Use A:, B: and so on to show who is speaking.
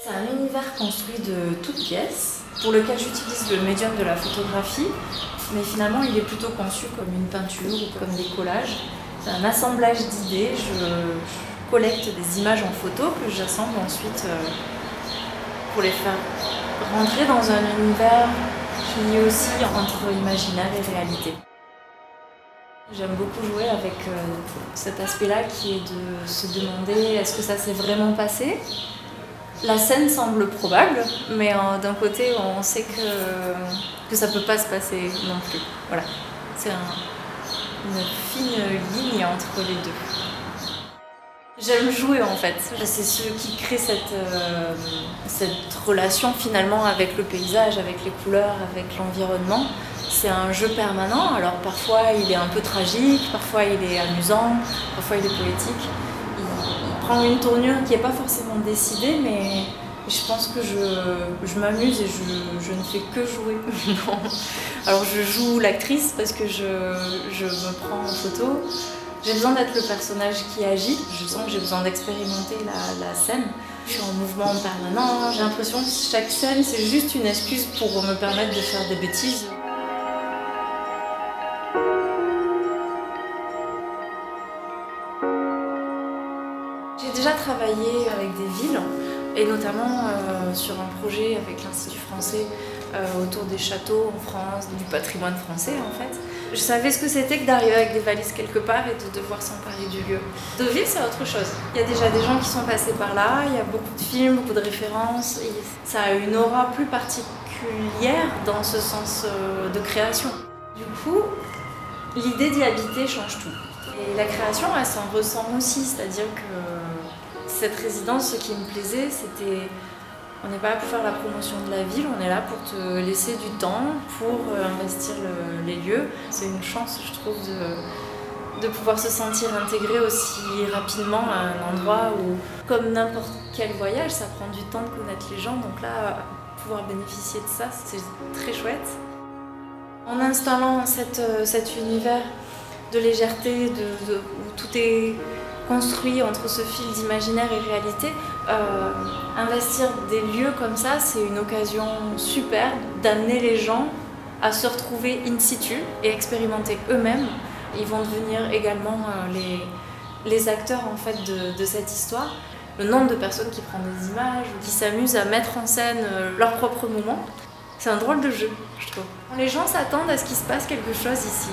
A: C'est un univers construit de toutes pièces, pour lequel j'utilise le médium de la photographie, mais finalement il est plutôt conçu comme une peinture ou comme des collages. C'est un assemblage d'idées, je collecte des images en photo que j'assemble ensuite pour les faire rentrer dans un univers qui est aussi entre imaginaire et réalité. J'aime beaucoup jouer avec cet aspect-là qui est de se demander est-ce que ça s'est vraiment passé ? La scène semble probable, mais d'un côté on sait que ça ne peut pas se passer non plus. Voilà, c'est une fine ligne entre les deux. J'aime jouer en fait, c'est ce qui crée cette relation finalement avec le paysage, avec les couleurs, avec l'environnement. C'est un jeu permanent, alors parfois il est un peu tragique, parfois il est amusant, parfois il est poétique. Il prend une tournure qui n'est pas forcément décidée, mais je pense que je m'amuse et je ne fais que jouer. Alors je joue l'actrice parce que je me prends en photo. J'ai besoin d'être le personnage qui agit, je sens que j'ai besoin d'expérimenter la scène. Je suis en mouvement permanent, j'ai l'impression que chaque scène c'est juste une excuse pour me permettre de faire des bêtises. J'ai déjà travaillé avec des villes, et notamment sur un projet avec l'Institut français autour des châteaux en France, du patrimoine français en fait. Je savais ce que c'était que d'arriver avec des valises quelque part et de devoir s'emparer du lieu. Deauville, c'est autre chose. Il y a déjà des gens qui sont passés par là, il y a beaucoup de films, beaucoup de références. Et ça a une aura plus particulière dans ce sens de création. Du coup, l'idée d'y habiter change tout. Et la création, elle s'en ressent aussi, c'est-à-dire que cette résidence, ce qui me plaisait, c'était on n'est pas là pour faire la promotion de la ville, on est là pour te laisser du temps, pour investir les lieux. C'est une chance, je trouve, de pouvoir se sentir intégré aussi rapidement à un endroit où, comme n'importe quel voyage, ça prend du temps de connaître les gens. Donc là, pouvoir bénéficier de ça, c'est très chouette. En installant cet univers de légèreté, où tout est construit entre ce fil d'imaginaire et réalité, investir des lieux comme ça, c'est une occasion superbe d'amener les gens à se retrouver in situ et expérimenter eux-mêmes. Ils vont devenir également les acteurs en fait de cette histoire. Le nombre de personnes qui prennent des images, qui s'amusent à mettre en scène leurs propres moments, c'est un drôle de jeu, je trouve. Les gens s'attendent à ce qu'il se passe quelque chose ici.